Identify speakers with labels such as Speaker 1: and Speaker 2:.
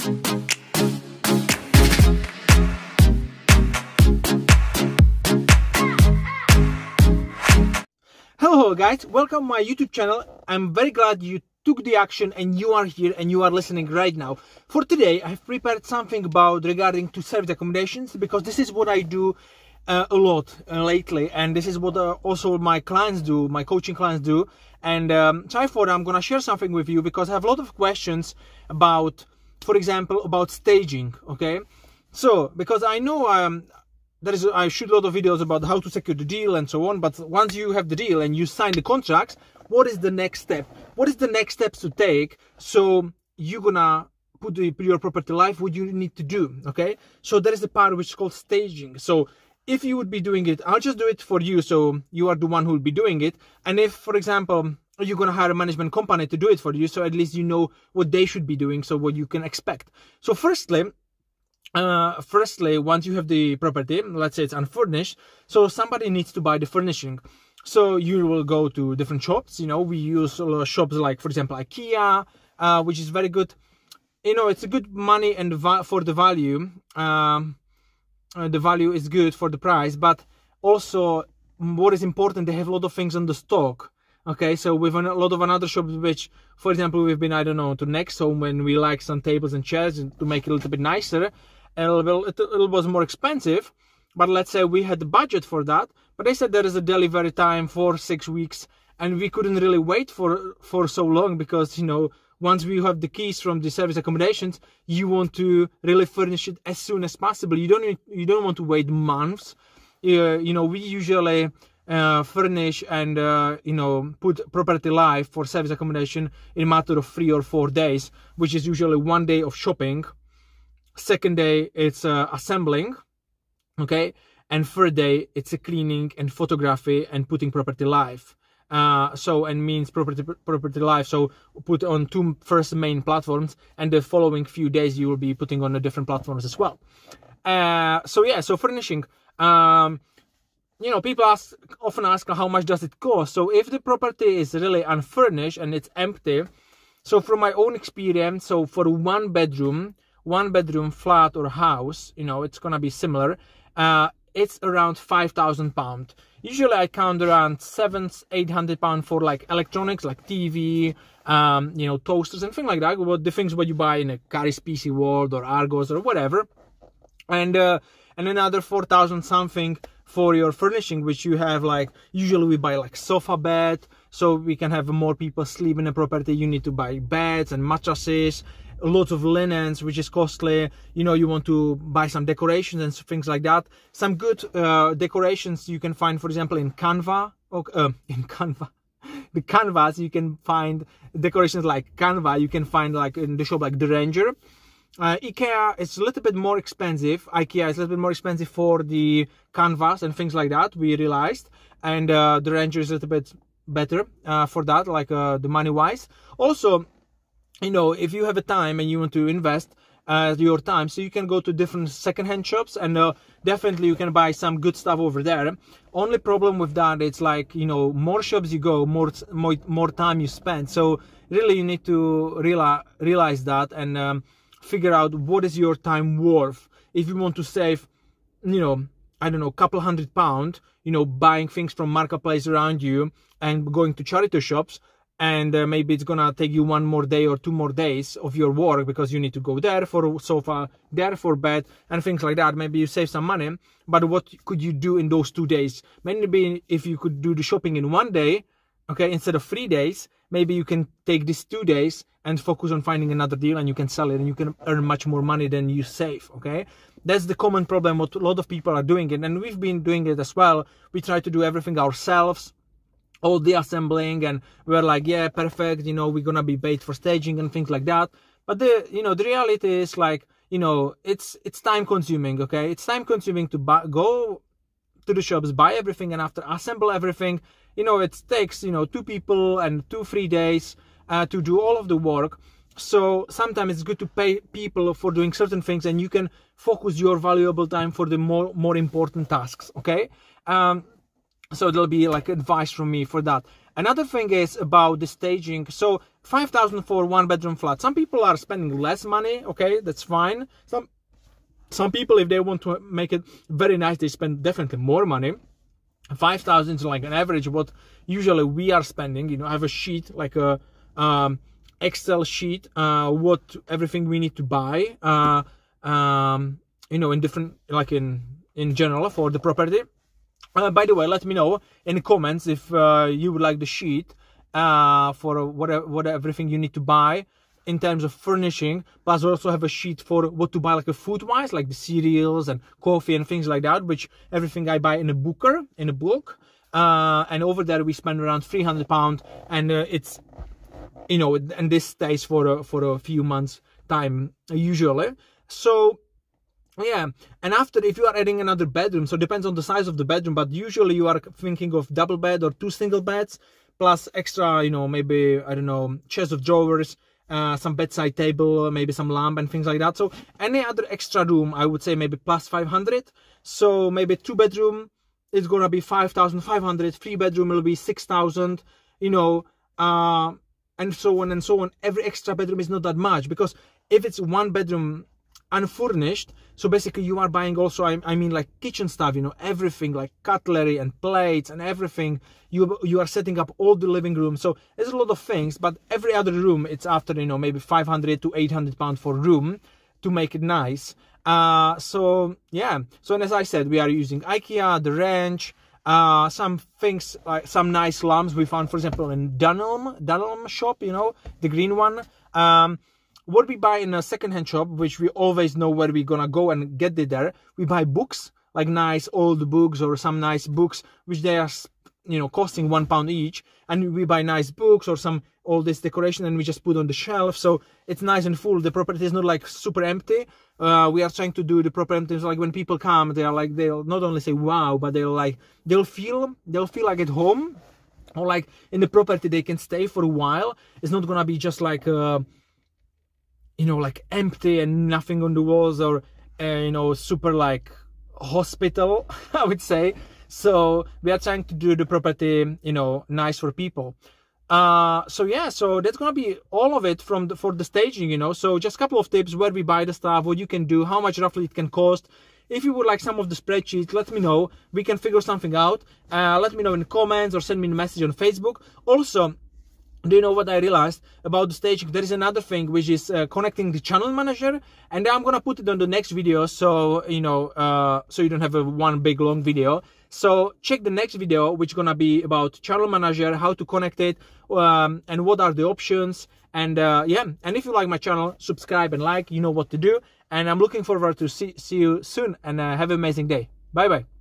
Speaker 1: Hello guys, welcome to my YouTube channel. I'm very glad you took the action and you are here and you are listening right now. For today, I've prepared something about regarding to service accommodations, because this is what I do a lot lately, and this is what also my clients do, my coaching clients do. And so I thought I'm gonna share something with you because I have a lot of questions about, for example, about staging. Okay, so because I know I shoot a lot of videos about how to secure the deal and so on, but once you have the deal and you sign the contracts, what is the next step? What is the next steps to take? So you're gonna put your property live, what you need to do, okay? So there is a part which is called staging. So if you would be doing it, I'll just do it for you, so you are the one who will be doing it. And if, for example, you're gonna hire a management company to do it for you, so at least you know what they should be doing, so what you can expect. So firstly, once you have the property, let's say it's unfurnished, so somebody needs to buy the furnishing. So you will go to different shops. You know, we use shops like, for example, IKEA, which is very good. You know, it's a good money and for the value. The value is good for the price, but also what is important, they have a lot of things on the stock. Okay, so with a lot of another shops, which, for example, we've been, I don't know, to Next Home when we like some tables and chairs to make it a little bit nicer. It was more expensive, but let's say we had the budget for that, but they said there is a delivery time for 6 weeks, and we couldn't really wait for so long, because, you know, once we have the keys from the service accommodations, you want to really furnish it as soon as possible. You don't want to wait months. You know, we usually furnish and you know, put property live for service accommodation in a matter of 3 or 4 days, which is usually 1 day of shopping. Second day it's assembling, okay, and third day it's a cleaning and photography and putting property live. So, and means property live, so put on 2 first main platforms, and the following few days you will be putting on the different platforms as well. So yeah, so furnishing, you know, people often ask how much does it cost. So if the property is really unfurnished and it's empty, so from my own experience, so for one bedroom flat or house, you know, it's gonna be similar. It's around £5,000. Usually I count around £700–800 for like electronics, like TV, you know, toasters and things like that. The things what you buy in a Caris PC World or Argos or whatever, and another 4,000 something for your furnishing, which you have, like, usually we buy like sofa bed, so we can have more people sleep in a property. You need to buy beds and mattresses, a lot of linens, which is costly. You know, you want to buy some decorations and things like that. Some good decorations you can find, for example, in Canva, or the canvas, you can find decorations like Canva, you can find like in the shop like The Ranger. IKEA is a little bit more expensive. IKEA is a little bit more expensive for the canvas and things like that, we realized. And The Ranger is a little bit better for that, like the money wise. Also, you know, if you have a time and you want to invest your time, so you can go to different second-hand shops, and definitely you can buy some good stuff over there. Only problem with that, it's like, you know, more shops you go, more time you spend. So really you need to realize that and figure out what is your time worth. If you want to save, you know, I don't know, a couple £100, you know, buying things from marketplace around you and going to charity shops, and maybe it's gonna take you 1 more day or 2 more days of your work, because you need to go there for a sofa, there for bed and things like that. Maybe you save some money, but what could you do in those 2 days? Maybe if you could do the shopping in 1 day, okay, instead of 3 days, maybe you can take these 2 days and focus on finding another deal, and you can sell it and you can earn much more money than you save. Okay, that's the common problem what a lot of people are doing it, and we've been doing it as well. We try to do everything ourselves, all the assembling, and we're like, yeah, perfect, you know, we're gonna be paid for staging and things like that. But the reality is, like, you know, it's time consuming. Okay, it's time consuming to go to the shops, buy everything, and after assemble everything, you know, it takes, you know, 2 people and 2–3 days to do all of the work. So sometimes it's good to pay people for doing certain things, and you can focus your valuable time for the more important tasks. Okay, so there'll be like advice from me for that. Another thing is about the staging. So 5,000 for 1-bedroom flat. Some people are spending less money. Okay, that's fine. Some people, if they want to make it very nice, they spend definitely more money. 5,000 is like an average what usually we are spending. You know, I have a sheet, like a Excel sheet, what everything we need to buy. You know, in different, like in general for the property. By the way, let me know in the comments if you would like the sheet for what everything you need to buy in terms of furnishing. Plus, we also have a sheet for what to buy, like a food-wise, like the cereals and coffee and things like that, which everything I buy in a booker, in a bulk. And over there we spend around £300, and it's, you know, and this stays for a few months time usually. So yeah, and after, if you are adding another bedroom, so it depends on the size of the bedroom, but usually you are thinking of double bed or 2 single beds, plus extra, you know, maybe, I don't know, chest of drawers, some bedside table, maybe some lamp and things like that. So any other extra room, I would say maybe plus 500. So maybe 2-bedroom is gonna be 5,500, 3-bedroom will be 6,000, you know, and so on and so on. Every extra bedroom is not that much, because if it's 1-bedroom unfurnished, so basically you are buying also, I mean, like kitchen stuff, you know, everything like cutlery and plates and everything. You are setting up all the living room, so there's a lot of things. But every other room, it's after, you know, maybe 500 to 800 pounds for room to make it nice. So yeah, so, and as I said, we are using IKEA, the range, some things like some nice lamps we found, for example, in Dunelm shop, you know, the green one. What we buy in a second-hand shop, which we always know where we're gonna go and get it there, we buy books, like nice old books or some nice books, which they are, you know, costing £1 each. And we buy nice books or some all this decoration, and we just put on the shelf, so it's nice and full. The property is not like super empty. We are trying to do the proper empty, so like when people come, they are like, they'll not only say wow, but they'll feel like at home, or like in the property they can stay for a while. It's not gonna be just like you know, like empty and nothing on the walls, or you know, super like hospital, I would say. So we are trying to do the property, you know, nice for people. So yeah, so that's gonna be all of it for the staging, you know. So just a couple of tips: where we buy the stuff, what you can do, how much roughly it can cost. If you would like some of the spreadsheets, let me know. We can figure something out. Let me know in the comments or send me a message on Facebook. Also, do you know what I realized about the staging? There is another thing, which is connecting the channel manager, and I'm gonna put it on the next video, so you know, so you don't have one big long video. So check the next video, which is gonna be about channel manager, how to connect it, and what are the options. And yeah, and if you like my channel, subscribe and like. You know what to do. And I'm looking forward to see you soon. And have an amazing day. Bye bye.